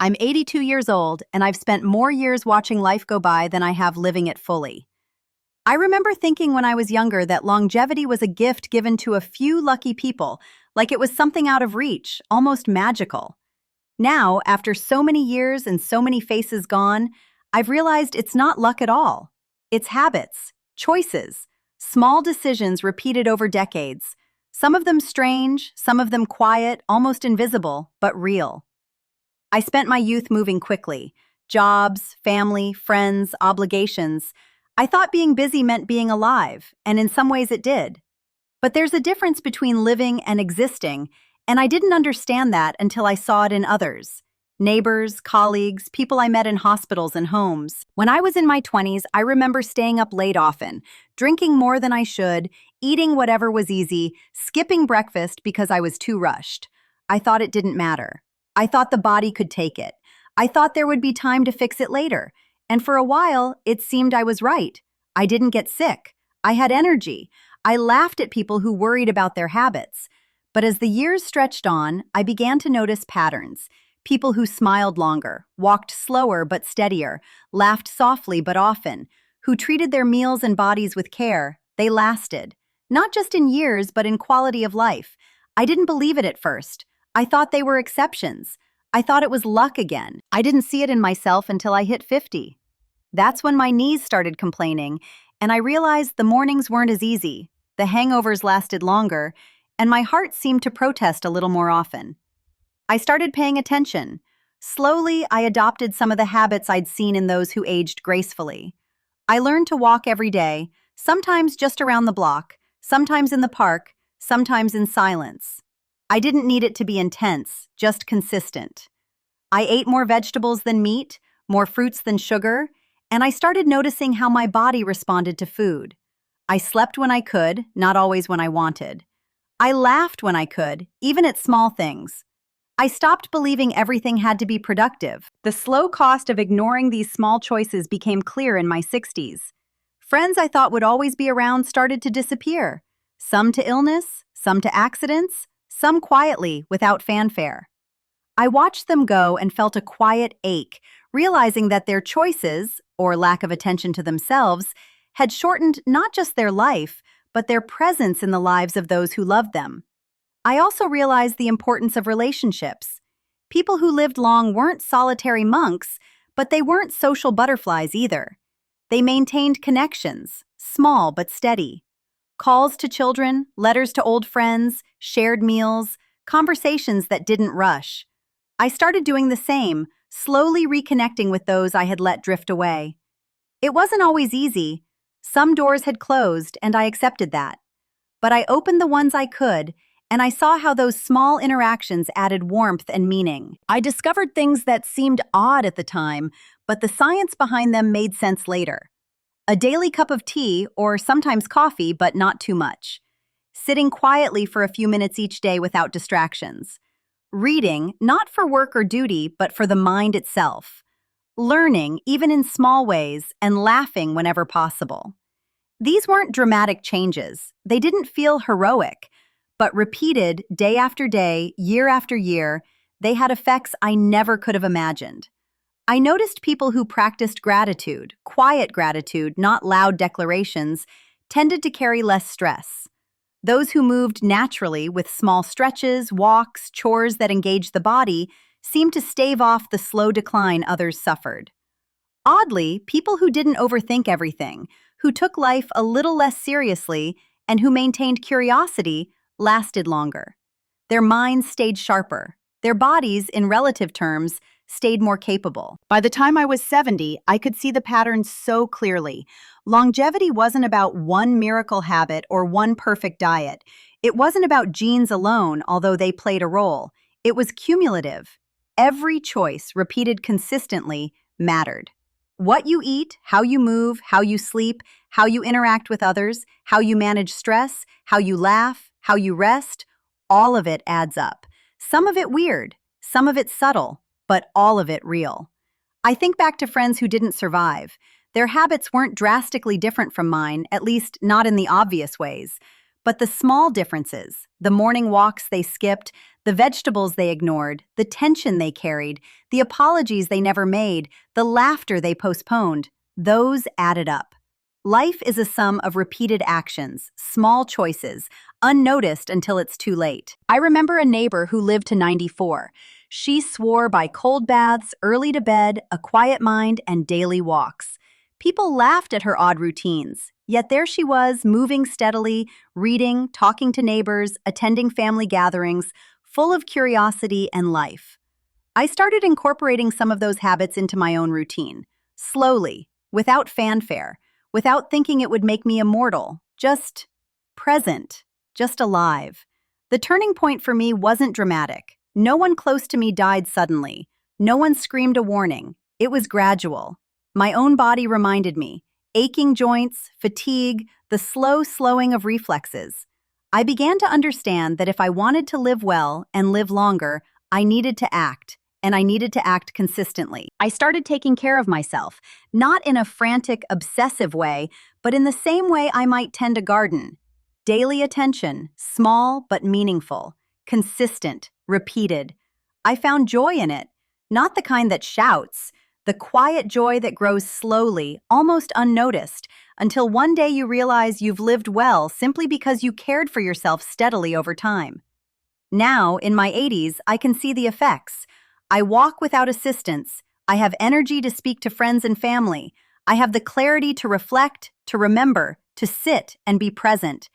I'm 82 years old, and I've spent more years watching life go by than I have living it fully. I remember thinking when I was younger that longevity was a gift given to a few lucky people, like it was something out of reach, almost magical. Now, after so many years and so many faces gone, I've realized it's not luck at all. It's habits, choices, small decisions repeated over decades. Some of them strange, some of them quiet, almost invisible, but real. I spent my youth moving quickly. Jobs, family, friends, obligations. I thought being busy meant being alive, and in some ways it did. But there's a difference between living and existing, and I didn't understand that until I saw it in others. Neighbors, colleagues, people I met in hospitals and homes. When I was in my 20s, I remember staying up late often, drinking more than I should, eating whatever was easy, skipping breakfast because I was too rushed. I thought it didn't matter. I thought the body could take it. I thought there would be time to fix it later. And for a while, it seemed I was right. I didn't get sick. I had energy. I laughed at people who worried about their habits. But as the years stretched on, I began to notice patterns. People who smiled longer, walked slower but steadier, laughed softly but often, who treated their meals and bodies with care. They lasted. Not just in years, but in quality of life. I didn't believe it at first. I thought they were exceptions. I thought it was luck again. I didn't see it in myself until I hit 50. That's when my knees started complaining, and I realized the mornings weren't as easy, the hangovers lasted longer, and my heart seemed to protest a little more often. I started paying attention. Slowly, I adopted some of the habits I'd seen in those who aged gracefully. I learned to walk every day, sometimes just around the block, sometimes in the park, sometimes in silence. I didn't need it to be intense, just consistent. I ate more vegetables than meat, more fruits than sugar, and I started noticing how my body responded to food. I slept when I could, not always when I wanted. I laughed when I could, even at small things. I stopped believing everything had to be productive. The slow cost of ignoring these small choices became clear in my 60s. Friends I thought would always be around started to disappear. Some to illness, some to accidents, some quietly, without fanfare. I watched them go and felt a quiet ache, realizing that their choices, or lack of attention to themselves, had shortened not just their life, but their presence in the lives of those who loved them. I also realized the importance of relationships. People who lived long weren't solitary monks, but they weren't social butterflies either. They maintained connections, small but steady. Calls to children, letters to old friends, shared meals, conversations that didn't rush. I started doing the same, slowly reconnecting with those I had let drift away. It wasn't always easy. Some doors had closed, and I accepted that. But I opened the ones I could, and I saw how those small interactions added warmth and meaning. I discovered things that seemed odd at the time, but the science behind them made sense later. A daily cup of tea, or sometimes coffee, but not too much. Sitting quietly for a few minutes each day without distractions. Reading, not for work or duty, but for the mind itself. Learning, even in small ways, and laughing whenever possible. These weren't dramatic changes. They didn't feel heroic, but repeated day after day, year after year, they had effects I never could have imagined. I noticed people who practiced gratitude, quiet gratitude, not loud declarations, tended to carry less stress. Those who moved naturally with small stretches, walks, chores that engaged the body seemed to stave off the slow decline others suffered. Oddly, people who didn't overthink everything, who took life a little less seriously, and who maintained curiosity, lasted longer. Their minds stayed sharper. Their bodies, in relative terms, stayed more capable. By the time I was 70, I could see the patterns so clearly. Longevity wasn't about one miracle habit or one perfect diet. It wasn't about genes alone, although they played a role. It was cumulative. Every choice, repeated consistently, mattered. What you eat, how you move, how you sleep, how you interact with others, how you manage stress, how you laugh, how you rest, all of it adds up. Some of it weird, some of it subtle, but all of it real. I think back to friends who didn't survive. Their habits weren't drastically different from mine, at least not in the obvious ways. But the small differences, the morning walks they skipped, the vegetables they ignored, the tension they carried, the apologies they never made, the laughter they postponed. Those added up. Life is a sum of repeated actions, small choices, unnoticed until it's too late. I remember a neighbor who lived to 94. She swore by cold baths, early to bed, a quiet mind, and daily walks. People laughed at her odd routines, yet there she was, moving steadily, reading, talking to neighbors, attending family gatherings, full of curiosity and life. I started incorporating some of those habits into my own routine, slowly, without fanfare, without thinking it would make me immortal, just present, just alive. The turning point for me wasn't dramatic. No one close to me died suddenly. No one screamed a warning. It was gradual. My own body reminded me, aching joints, fatigue, the slow slowing of reflexes. I began to understand that if I wanted to live well and live longer, I needed to act, and I needed to act consistently. I started taking care of myself, not in a frantic, obsessive way, but in the same way I might tend a garden. Daily attention, small but meaningful, consistent, repeated. I found joy in it, not the kind that shouts, the quiet joy that grows slowly, almost unnoticed, until one day you realize you've lived well simply because you cared for yourself steadily over time. Now, in my 80s, I can see the effects. I walk without assistance. I have energy to speak to friends and family. I have the clarity to reflect, to remember, to sit and be present.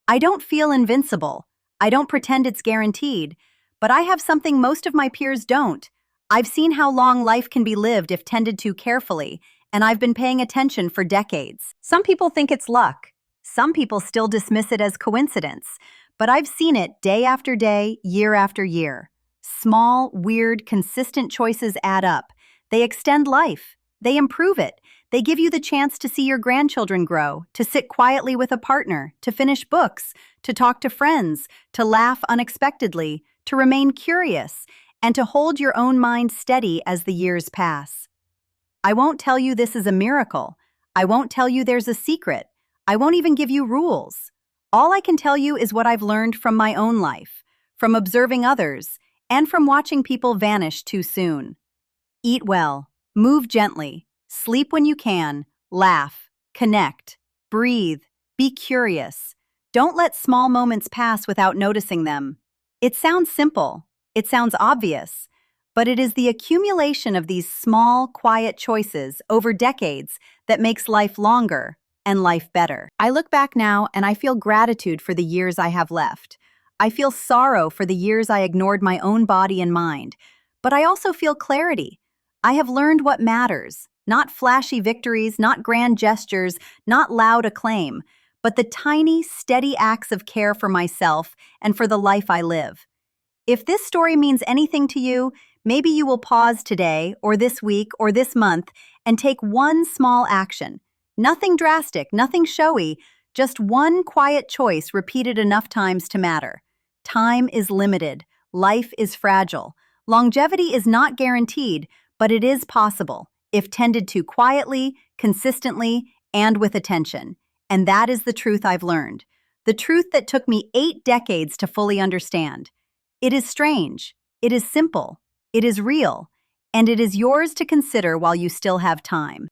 I don't feel invincible. I don't pretend it's guaranteed. But I have something most of my peers don't. I've seen how long life can be lived if tended to carefully, and I've been paying attention for decades. Some people think it's luck. Some people still dismiss it as coincidence. But I've seen it day after day, year after year. Small, weird, consistent choices add up. They extend life. They improve it. They give you the chance to see your grandchildren grow, to sit quietly with a partner, to finish books, to talk to friends, to laugh unexpectedly, to remain curious, and to hold your own mind steady as the years pass. I won't tell you this is a miracle. I won't tell you there's a secret. I won't even give you rules. All I can tell you is what I've learned from my own life, from observing others, and from watching people vanish too soon. Eat well, move gently, sleep when you can, laugh, connect, breathe, be curious. Don't let small moments pass without noticing them. It sounds simple, it sounds obvious, but it is the accumulation of these small, quiet choices over decades that makes life longer and life better. I look back now and I feel gratitude for the years I have left. I feel sorrow for the years I ignored my own body and mind, but I also feel clarity. I have learned what matters, not flashy victories, not grand gestures, not loud acclaim, but the tiny, steady acts of care for myself and for the life I live. If this story means anything to you, maybe you will pause today, or this week, or this month, and take one small action. Nothing drastic, nothing showy, just one quiet choice repeated enough times to matter. Time is limited. Life is fragile. Longevity is not guaranteed, but it is possible, if tended to quietly, consistently, and with attention. And that is the truth I've learned. The truth that took me 8 decades to fully understand. It is strange. It is simple. It is real. And it is yours to consider while you still have time.